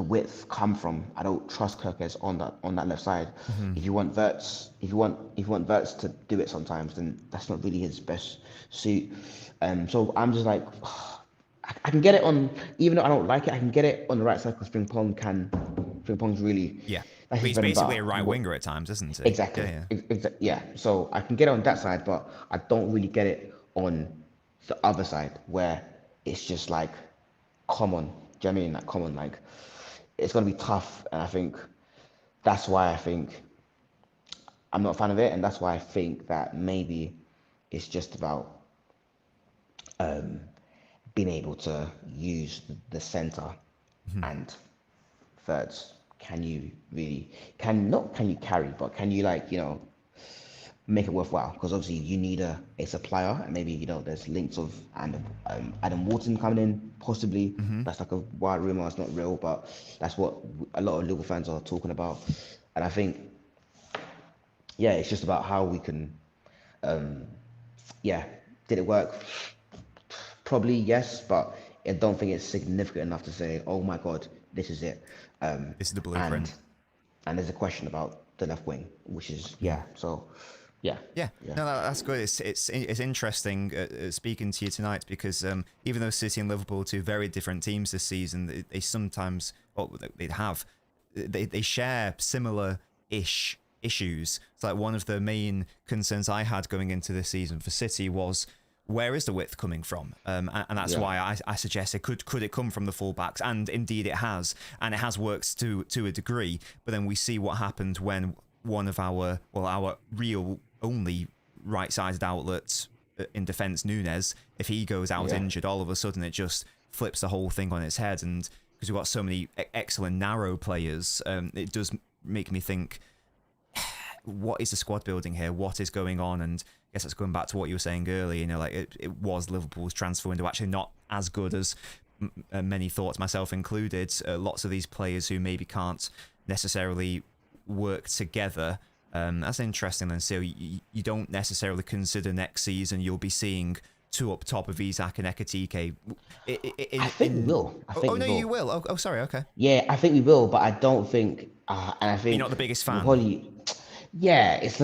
width come from? I don't trust Kirkes on that left side. If you want Verts, if you want Verts to do it sometimes, then that's not really his best suit. So I'm just like, I can get it on, even though I don't like it, I can get it on the right side because Frimpong's really, Yeah. that's But his he's bread and basically a butter. right winger at times, isn't he? Exactly. Yeah. So I can get it on that side, but I don't really get it on the other side where it's just like common. Do you know what I mean? Like common, like it's gonna be tough, and I think that's why I think I'm not a fan of it, and that's why I think that maybe it's just about being able to use the center and thirds. Can you really can you carry, but can you like make it worthwhile? Because obviously you need a supplier, and maybe there's links of Adam Wharton coming in possibly. That's like a wild rumor. It's not real, but that's what a lot of Liverpool fans are talking about. And I think, yeah, it's just about how we can, yeah, did it work? Probably yes, but I don't think it's significant enough to say, oh my God, this is it. This is the blueprint. And there's a question about the left wing, which is so yeah. Yeah, no, that's good. It's interesting speaking to you tonight because even though City and Liverpool are two very different teams this season, they sometimes, they share similar-ish issues. It's like one of the main concerns I had going into this season for City was, where is the width coming from? And that's why I suggested could it come from the fullbacks? And indeed it has, and it has worked to a degree. But then we see what happened when one of our real only right-sided outlets in defence, Nunes, if he goes out injured, all of a sudden it just flips the whole thing on its head. And because we've got so many excellent narrow players, it does make me think, what is the squad building here? What is going on? And I guess that's going back to what you were saying earlier. Like it was Liverpool's transfer window actually not as good as many thought, myself included. Lots of these players who maybe can't necessarily work together. That's interesting. And so you don't necessarily consider next season you'll be seeing two up top of Isak and Ekatike. I think we will. You will. Oh, sorry. Okay. Yeah, I think we will, but I don't think. And I think you're not the biggest fan. Yeah, it's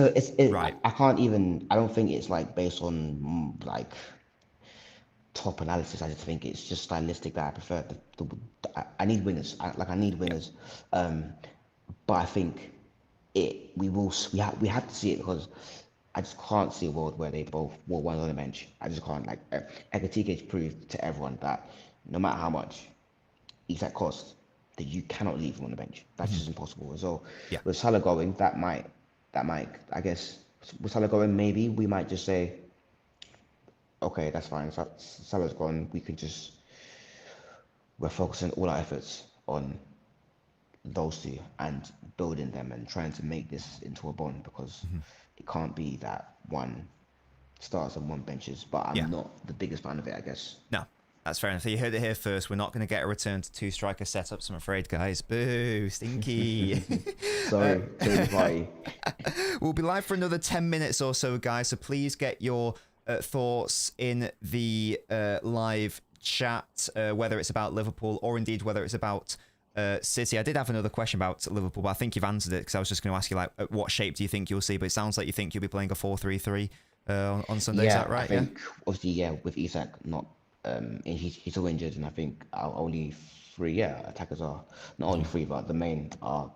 right. I can't even. I don't think it's like based on like top analysis. I just think it's just stylistic that I prefer. I need wingers. I need wingers. But I think we have to see it because I just can't see a world where they both were one on the bench. I just can't. Like Ekatike's proved to everyone that no matter how much Isak costs, that you cannot leave him on the bench. That's just impossible. So with Salah going, that might, I guess, with Salah going, maybe we might just say, okay, that's fine. Salah's gone. We're focusing all our efforts on those two and building them and trying to make this into a bond because it can't be that one starts and one benches. But I'm not the biggest fan of it, I guess. No. That's fair enough. You heard it here first. We're not going to get a return to two-striker setups, I'm afraid, guys. Boo, stinky. Sorry, party. We'll be live for another 10 minutes or so, guys. So please get your thoughts in the live chat, whether it's about Liverpool or indeed whether it's about City. I did have another question about Liverpool, but I think you've answered it because I was just going to ask you, like, what shape do you think you'll see? But it sounds like you think you'll be playing a 4-3-3 on Sunday. Is that right? I think, obviously, with Isak not... he's still injured, and I think our only three attackers are not only three, but the main are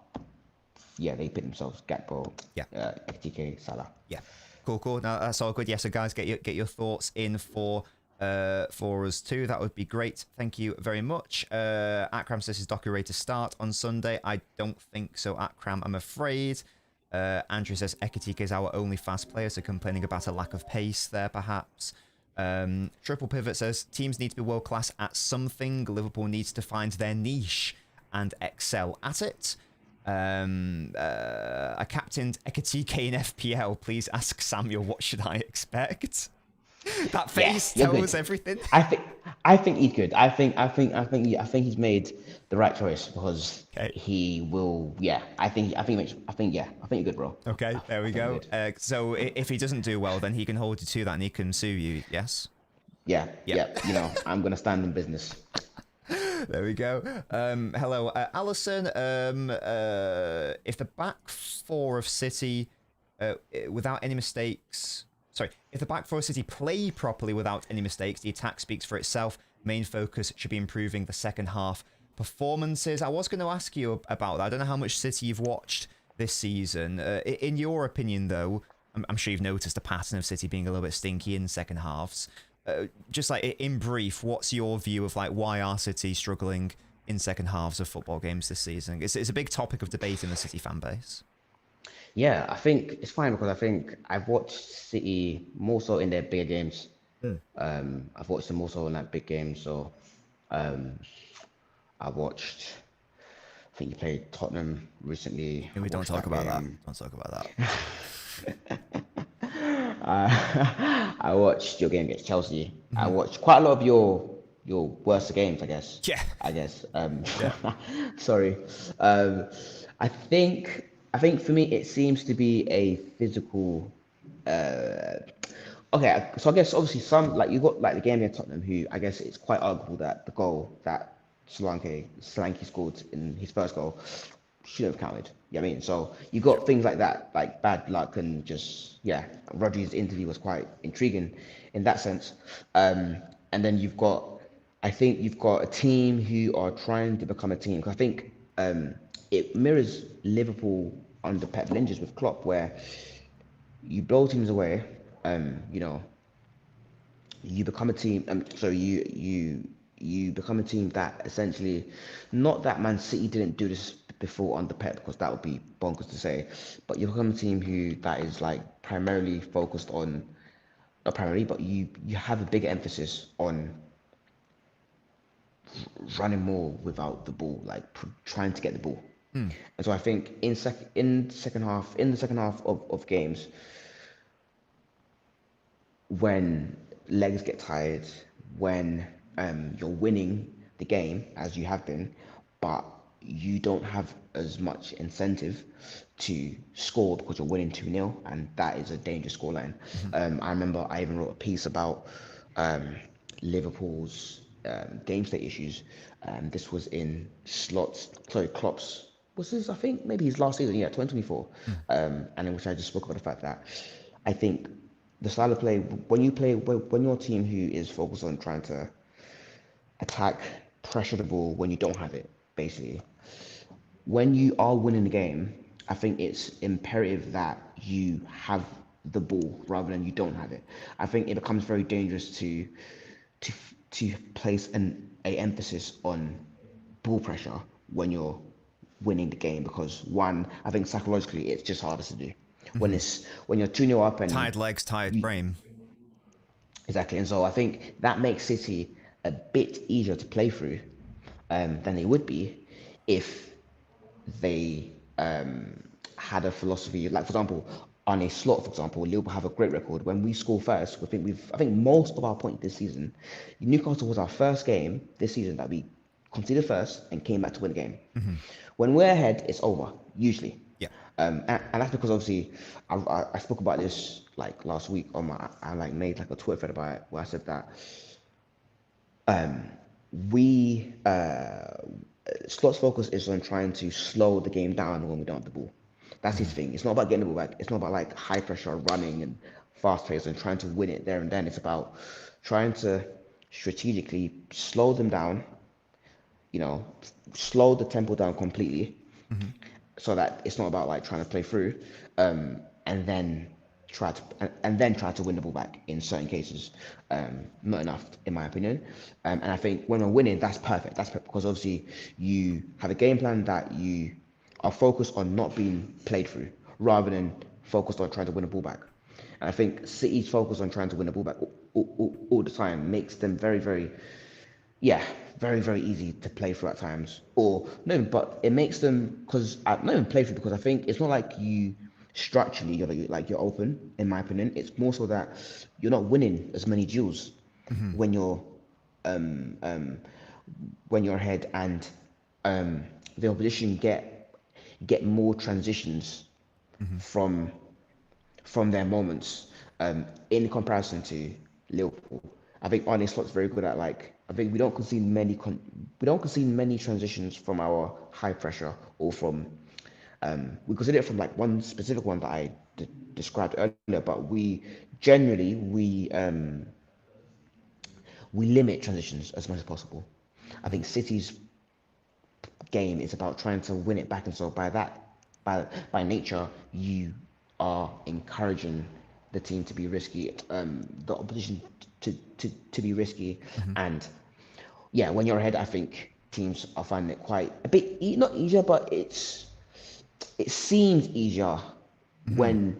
yeah, they put themselves Gakpo, Yeah. TK, Salah. Yeah, cool. No, that's all good. Yeah, so guys, get your thoughts in for us too. That would be great. Thank you very much. Akram says his docu ready to start on Sunday. I don't think so, Akram. I'm afraid. Andrew says Ekitike is our only fast player, so complaining about a lack of pace there, perhaps. Triple Pivot says teams need to be world class at something. Liverpool needs to find their niche and excel at it. I captained Ekitike in FPL. Please ask Samuel what should I expect. That face tells everything. I think he's good. I think he's made the right choice because he will. Yeah, I think you're good, bro. Okay, there we go. So if he doesn't do well, then he can hold you to that and he can sue you. Yes. Yeah. You know, I'm gonna stand in business. There we go. Hello, Alison. If the back four of City, without any mistakes... Sorry, if the back four of City play properly without any mistakes, the attack speaks for itself. Main focus should be improving the second half performances. I was going to ask you about that. I don't know how much City you've watched this season. In your opinion, though, I'm sure you've noticed a pattern of City being a little bit stinky in second halves. Just like in brief, what's your view of like why are City struggling in second halves of football games this season? It's a big topic of debate in the City fan base. Yeah, I think it's fine because I think I've watched City more so in their bigger games. I've watched them more so in that big game. So I think you played Tottenham recently. And we don't talk about that. Don't talk about that. I watched your game against Chelsea. I watched quite a lot of your worst games, I guess. Yeah. I guess. Sorry. I think for me it seems to be a physical. Okay, so I guess obviously some like you got like the game against Tottenham, who I guess it's quite arguable that the goal that Solanke scored in his first goal shouldn't have counted. You know what I mean? So you got things like that, like bad luck and just Rodri's interview was quite intriguing in that sense. And then I think you've got a team who are trying to become a team. Because I think it mirrors Liverpool under Pep Lingers with Klopp, where you blow teams away, you know, you become a team. So you become a team that essentially, not that Man City didn't do this before under Pep, because that would be bonkers to say, but you become a team that is like primarily focused on, not primarily, but you have a bigger emphasis on running more without the ball, like trying to get the ball. And so I think in the second half of games, when legs get tired, when you're winning the game as you have been, but you don't have as much incentive to score because you're winning 2-0, and that is a dangerous scoreline. I remember I even wrote a piece about Liverpool's game state issues. This was in Klopp's. Was this, I think, maybe his last season, 2024, and in which I just spoke about the fact that I think the style of play, when you're a team who is focused on trying to attack, pressure the ball when you don't have it, basically, when you are winning the game, I think it's imperative that you have the ball rather than you don't have it. I think it becomes very dangerous to place an emphasis on ball pressure when you're winning the game, because one, I think psychologically it's just harder to do when you're 2-0 up and tired legs, tired brain. Exactly. And so I think that makes City a bit easier to play through than they would be if they had a philosophy, like for example on a slot, for example, Liverpool have a great record. When we score first, I think most of our points this season, Newcastle was our first game this season that we conceded first and came back to win the game. When we're ahead, it's over, usually. Yeah. And that's because obviously I spoke about this like last week I like made like a Twitter thread about it where I said that Slott's focus is on trying to slow the game down when we don't have the ball. That's his thing. It's not about getting the ball back. It's not about like high pressure running and fast pace and trying to win it there and then. It's about trying to strategically slow them down, slow the tempo down completely, so that it's not about like trying to play through, and then try to win the ball back in certain cases. Not enough, in my opinion. And I think when we're winning, that's perfect. That's perfect because obviously you have a game plan that you are focused on not being played through, rather than focused on trying to win a ball back. And I think City's focus on trying to win a ball back all the time makes them very, very, yeah, very, very easy to play through at times. Or no, but it makes them, because I not even play through, because I think it's not like you structurally you're open. In my opinion, it's more so that you're not winning as many duels when you're um um when you're ahead, and the opposition get more transitions from their moments, in comparison to Liverpool. I think Arne Slot's very good at, like, I think we don't concede many transitions from our high pressure, or from we consider it from like one specific one that I described earlier, but we generally we limit transitions as much as possible. I think City's game is about trying to win it back, and so by nature, you are encouraging the team to be risky, the opposition to be risky. And yeah, when you're ahead, I think teams are finding it quite a bit not easier, but it seems easier when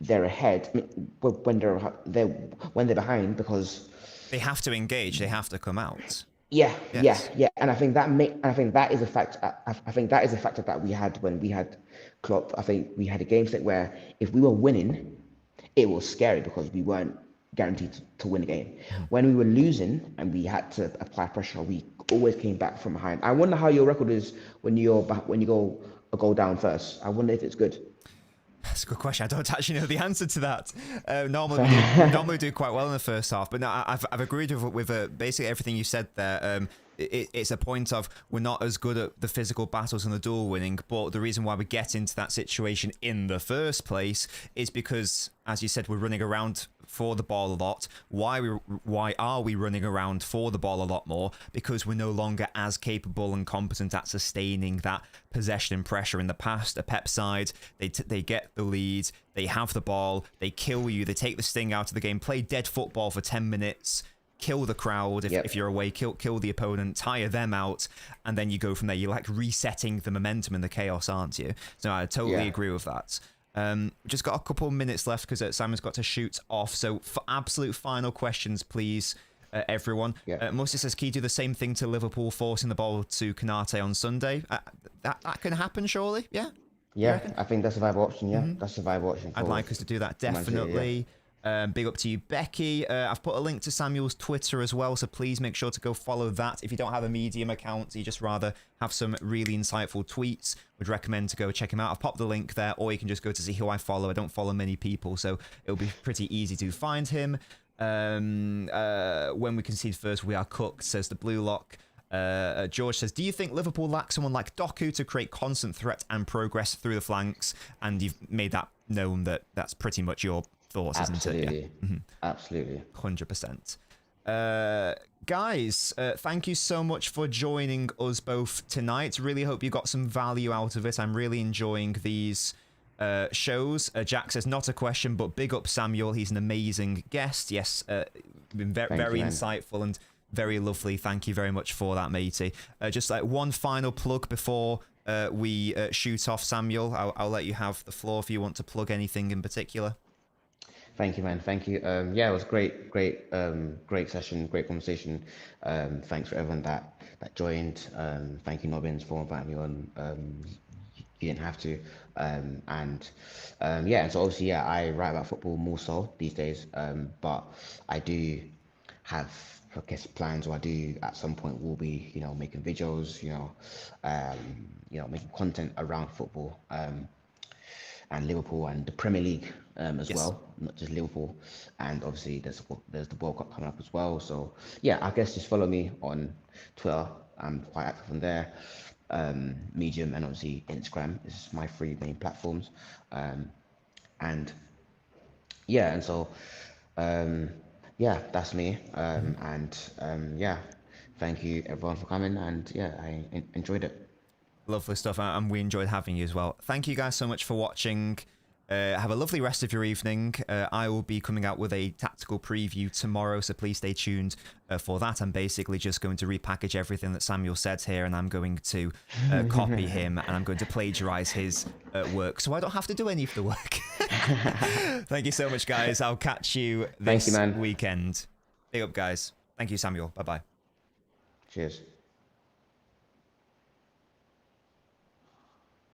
they're ahead, when they're behind, because They have to engage. They have to come out. yeah, Yes. and I think that is a fact. I think that is a factor that we had when we had Klopp. I think we had a game state where if we were winning, it was scary because we weren't guaranteed to win the game. When we were losing and we had to apply pressure, we always came back from behind. I wonder how your record is when you go a goal down first. I wonder if it's good. That's a good question. I don't actually know the answer to that. Normally we do quite well in the first half, but no, I've agreed with basically everything you said there. It's a point of we're not as good at the physical battles and the duel winning, but the reason why we get into that situation in the first place is because, as you said, we're running around for the ball a lot. Why are we running around for the ball a lot more? Because we're no longer as capable and competent at sustaining that possession and pressure. In the past, a Pep side, they get the lead, they have the ball, they kill you, they take the sting out of the game, play dead football for 10 minutes, kill the crowd if you're away, kill the opponent, tire them out, and then you go from there. You're like resetting the momentum and the chaos, aren't you? So I totally agree with that. Just got a couple minutes left because Simon's got to shoot off. So for absolute final questions, please, everyone. Musti says, can you do the same thing to Liverpool, forcing the ball to Konate on Sunday? That can happen, surely? Yeah? Yeah, I think that's a viable option. Yeah, that's a viable option. I'd like us to do that, definitely. Big up to you, Becky. I've put a link to Samuel's Twitter as well, so please make sure to go follow that. If you don't have a Medium account, you just rather have some really insightful tweets, would recommend to go check him out. I've popped the link there, or you can just go to see who I follow. I don't follow many people, so it'll be pretty easy to find him. When we concede first, we are cooked, says the Blue Lock. George says, do you think Liverpool lack someone like Doku to create constant threat and progress through the flanks? And you've made that known that that's pretty much your thoughts, isn't it? Yeah. Absolutely. 100%. Guys, thank you so much for joining us both tonight. Really hope you got some value out of it. I'm really enjoying these shows. Jack says, not a question, but big up Samuel. He's an amazing guest. Yes, been very insightful and very lovely. Thank you very much for that, matey. Just like one final plug before we shoot off, Samuel. I'll let you have the floor if you want to plug anything in particular. Thank you, man. Thank you. Yeah, it was great session, great conversation. Thanks for everyone that joined. Thank you, Nobbins, for inviting me on. You didn't have to. Yeah, and so obviously, yeah, I write about football more so these days. But I do have, I guess, plans, or I do at some point will be, making videos, making content around football. And Liverpool and the Premier League as well, not just Liverpool. And obviously there's the World Cup coming up as well. So yeah, I guess just follow me on Twitter. I'm quite active on there. Medium and obviously Instagram is my three main platforms. And yeah, and so yeah, that's me. Yeah, thank you everyone for coming, and yeah, I enjoyed it. Lovely stuff, and we enjoyed having you as well. Thank you guys so much for watching. Have a lovely rest of your evening. I will be coming out with a tactical preview tomorrow, so please stay tuned for that. I'm basically just going to repackage everything that Samuel said here, and I'm going to copy him, and I'm going to plagiarize his work, so I don't have to do any of the work. Thank you so much, guys. I'll catch you this weekend. Big up, guys. Thank you, Samuel. Bye-bye. Cheers.